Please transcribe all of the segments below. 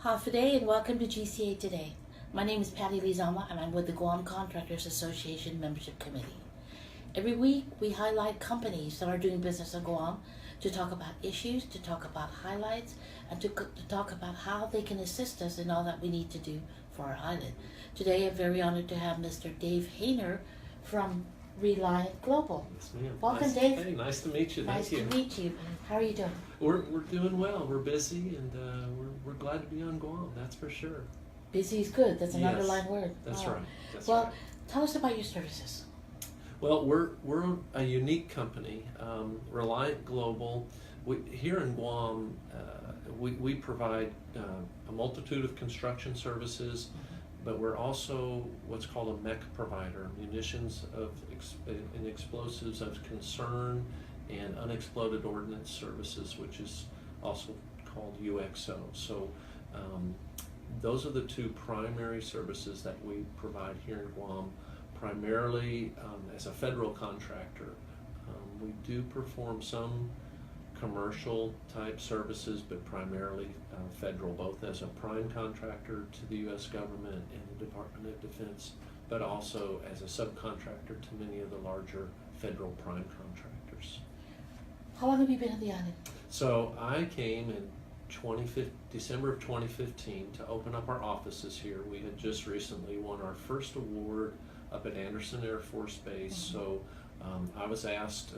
Hafide and welcome to GCA Today. My name is Patty Lizama and I'm with the Guam Contractors Association Membership Committee. Every week we highlight companies that are doing business in Guam to talk about issues, to talk about highlights, and to talk about how they can assist us in all that we need to do for our island. Today I'm very honored to have Mr. Dave Hayner from Reliant Global. Yes, ma'am. Welcome, nice, Dave. Hey, nice to meet you. Nice Thank to you. meet you. How are you doing? We're doing well. We're busy, and we're glad to be on Guam. That's for sure. Busy is good. That's an Yes, underlined word. That's Oh. right. That's Well, right. tell us about your services. Well, we're a unique company, Reliant Global. Here in Guam, we provide a multitude of construction services, but we're also what's called a MEC provider, munitions and explosives of concern and unexploded ordnance services, which is also called UXO. So those are the two primary services that we provide here in Guam, primarily as a federal contractor. We do perform some commercial type services, but primarily federal, both as a prime contractor to the U.S. government and the Department of Defense, but also as a subcontractor to many of the larger federal prime contractors. How long have you been on the island? So I came in December of 2015 to open up our offices here. We had just recently won our first award up at Anderson Air Force Base, so I was asked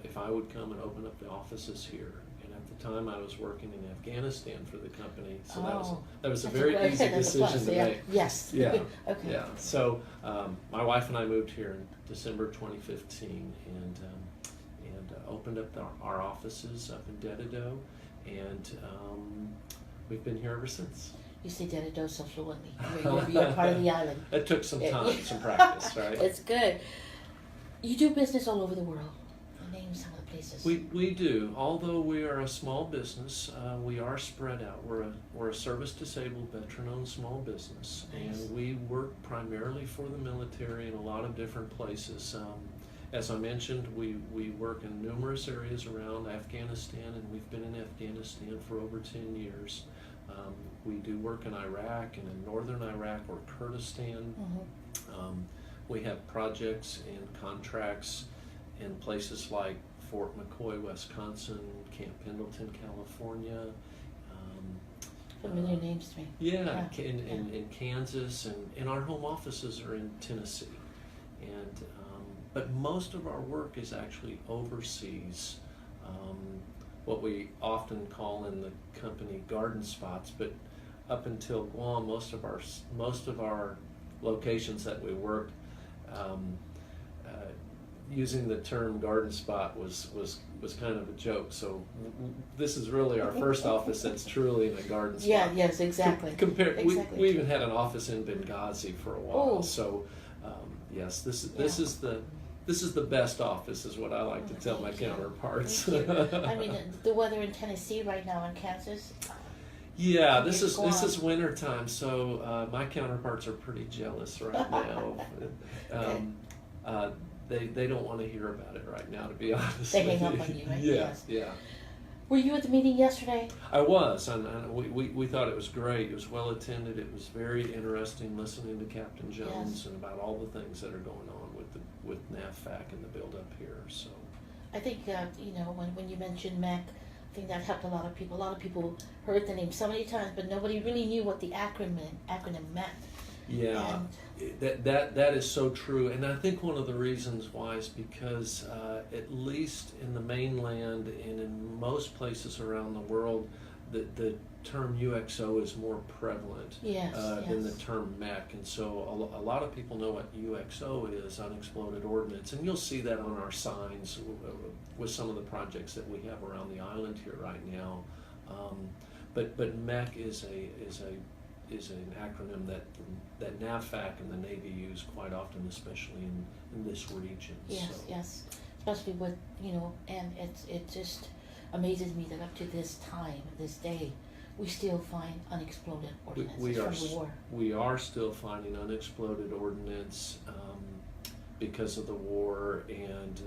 if I would come and open up the offices here. And at the time I was working in Afghanistan for the company, so that was a very easy decision to make. Yes. Yeah. Okay. Yeah. So my wife and I moved here in December 2015 and opened up our offices up in Dededo, and we've been here ever since. You say Dededo so fluently. You're part of the island. It took some time, some practice, right? It's good. You do business all over the world. Name some of the places. We do. Although we are a small business, we are spread out. We're a service-disabled, veteran-owned small business, Nice. and we work primarily for the military in a lot of different places. As I mentioned, we work in numerous areas around Afghanistan, and we've been in Afghanistan for over 10 years. We do work in Iraq and in northern Iraq or Kurdistan. We have projects and contracts in places like Fort McCoy, Wisconsin, Camp Pendleton, California. Familiar names to me. Yeah. In Kansas, and our home offices are in Tennessee. And but most of our work is actually overseas, what we often call in the company garden spots. But up until Guam, most of our locations that we worked, using the term garden spot was kind of a joke. So this is really our first office that's truly in a garden spot. Yeah. Yes. Exactly. Exactly. We even had an office in Benghazi for a while. Oh. So yes, this is the best office, is what I like to tell my counterparts. I mean, the weather in Tennessee right now in Kansas. Yeah, this is winter time, so my counterparts are pretty jealous right now. They don't want to hear about it right now, to be honest. They with hang you. up on you, right? Yes, yeah. Were you at the meeting yesterday? I was, and we thought it was great. It was well attended. It was very interesting listening to Captain Jones and about all the things that are going on with NAVFAC and the build up here. So I think when you mentioned MEC, I think that helped a lot of people. A lot of people heard the name so many times, but nobody really knew what the acronym meant. yeah, that is so true. And I think one of the reasons why is because at least in the mainland and in most places around the world, the term UXO is more prevalent than the term MEC. And so a lot of people know what UXO is, unexploded ordnance, and you'll see that on our signs with some of the projects that we have around the island here right now. But MEC is an acronym that NAVFAC and the Navy use quite often, especially in this region. Yes, especially with and it just amazes me that up to this time, this day, we still find unexploded ordnance from the war. We are still finding unexploded ordnance because of the war, and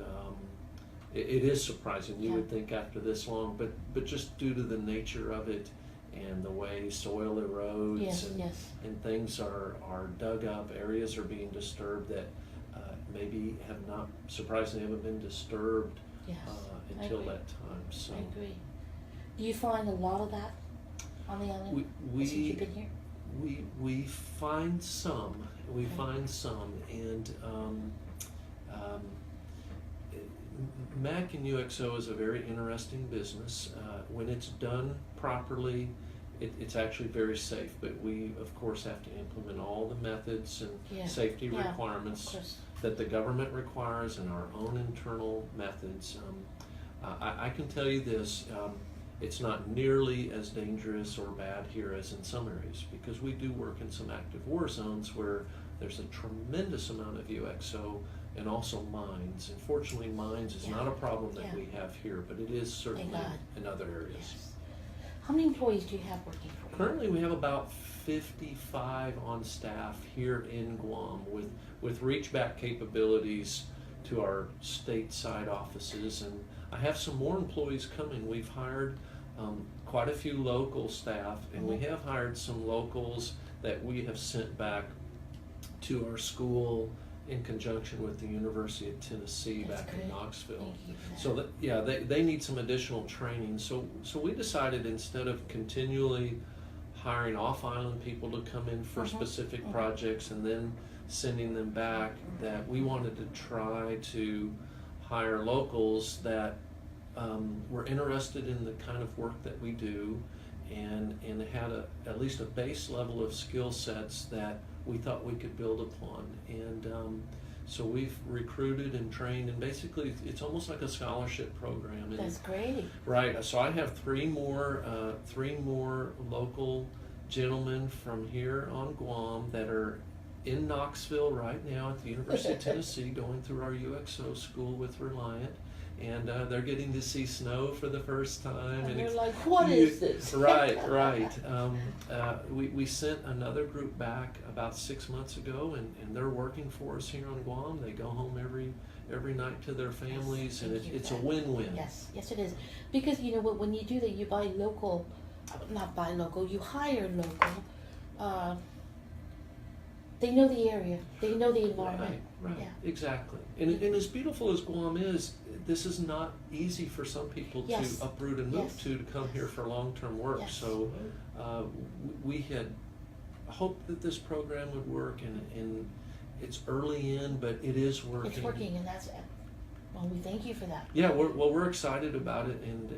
it is surprising. You would think after this long, but just due to the nature of it and the way soil erodes Yes, and, yes. and things are dug up, areas are being disturbed that maybe have not, surprisingly, haven't been disturbed Yes, I until agree. that time. So I agree. Do you find a lot of that on the island since you've been here? we find some, and Macken UXO is a very interesting business. When it's done properly, it's actually very safe, but we of course have to implement all the methods and safety requirements that the government requires and our own internal methods. I can tell you this, it's not nearly as dangerous or bad here as in some areas, because we do work in some active war zones where there's a tremendous amount of UXO and also mines. And fortunately, mines is not a problem that we have here, but it is certainly in other areas. Yes. How many employees do you have working for you? Currently, we have about 55 on staff here in Guam with reach back capabilities to our stateside offices, and I have some more employees coming. We've hired quite a few local staff, and we have hired some locals that we have sent back to our school in conjunction with the University of Tennessee back in Knoxville. So they need some additional training. So we decided, instead of continually hiring off-island people to come in for specific projects and then sending them back, that we wanted to try to hire locals that were interested in the kind of work that we do and had at least a base level of skill sets that we thought we could build upon. And so we've recruited and trained, and basically it's almost like a scholarship program. And that's great. Right. So I have three more local gentlemen from here on Guam that are in Knoxville right now at the University of Tennessee going through our UXO school with Reliant. And they're getting to see snow for the first time. And they're like, what is this? Right. We sent another group back about 6 months ago, and they're working for us here on Guam. They go home every night to their families, and it's a win-win. Yes, it is. Because you know what, when you do that, you buy local, not buy local, you hire local. They know the area, they know the environment. Right, exactly. And as beautiful as Guam is, this is not easy for some people to uproot and move to come here for long-term work. So we had hoped that this program would work, and it's early in, but it is working. It's working, and that's, well, we thank you for that. Yeah, we're excited about it, and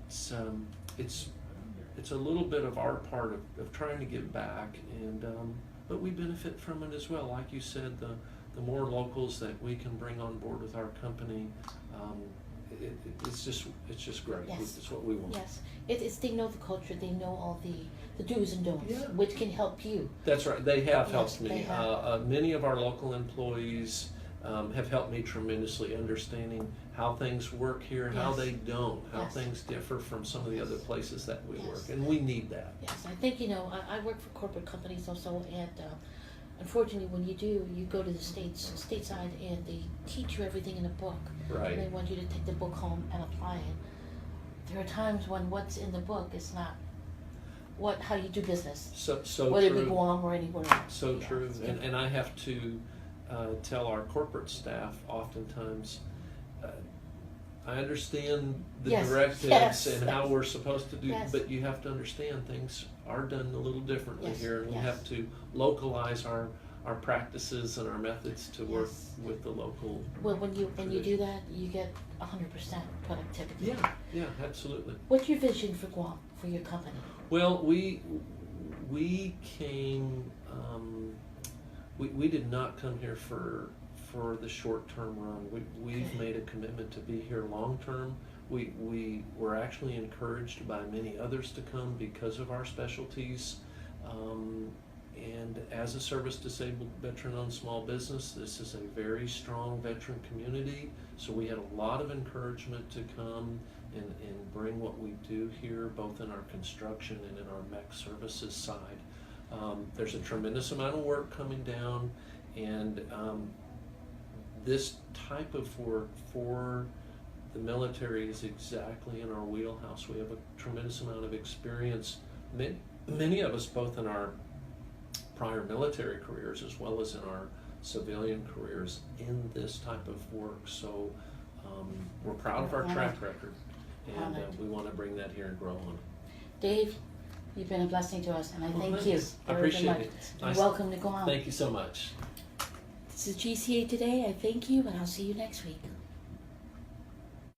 it's a little bit of our part of trying to give back, and but we benefit from it as well. Like you said, the more locals that we can bring on board with our company, it's just great. Yes. It's what we want. Yes, they know the culture. They know all the do's and don'ts, which can help you. That's right. They have helped me. Many of our local employees have helped me tremendously, understanding how things work here and how they don't, how things differ from some of the other places that we work, and we need that. Yes, I think, I work for corporate companies also, and unfortunately, when you go to the stateside, and they teach you everything in a book. Right. And they want you to take the book home and apply it. There are times when what's in the book is not how you do business. So whether true. it be Guam or anywhere else. So true. And I have to tell our corporate staff oftentimes, I understand the directives and how we're supposed to do, but you have to understand things are done a little differently here, and we have to localize our practices and our methods to work with the local. Well, when you do that, you get 100% productivity. Yeah, absolutely. What's your vision for Guam, for your company? Well, we came. We did not come here for the short-term run. We've made a commitment to be here long-term. We were actually encouraged by many others to come because of our specialties. And as a service-disabled veteran-owned small business, this is a very strong veteran community. So we had a lot of encouragement to come and bring what we do here, both in our construction and in our mech services side. There's a tremendous amount of work coming down, and this type of work for the military is exactly in our wheelhouse. We have a tremendous amount of experience, many of us both in our prior military careers as well as in our civilian careers in this type of work. So we're proud of our track record, and we want to bring that here and grow on it. Dave, you've been a blessing to us, and I thank you I very appreciate much. it. And welcome to Guam. Thank you so much. This is GCA Today. I thank you, and I'll see you next week.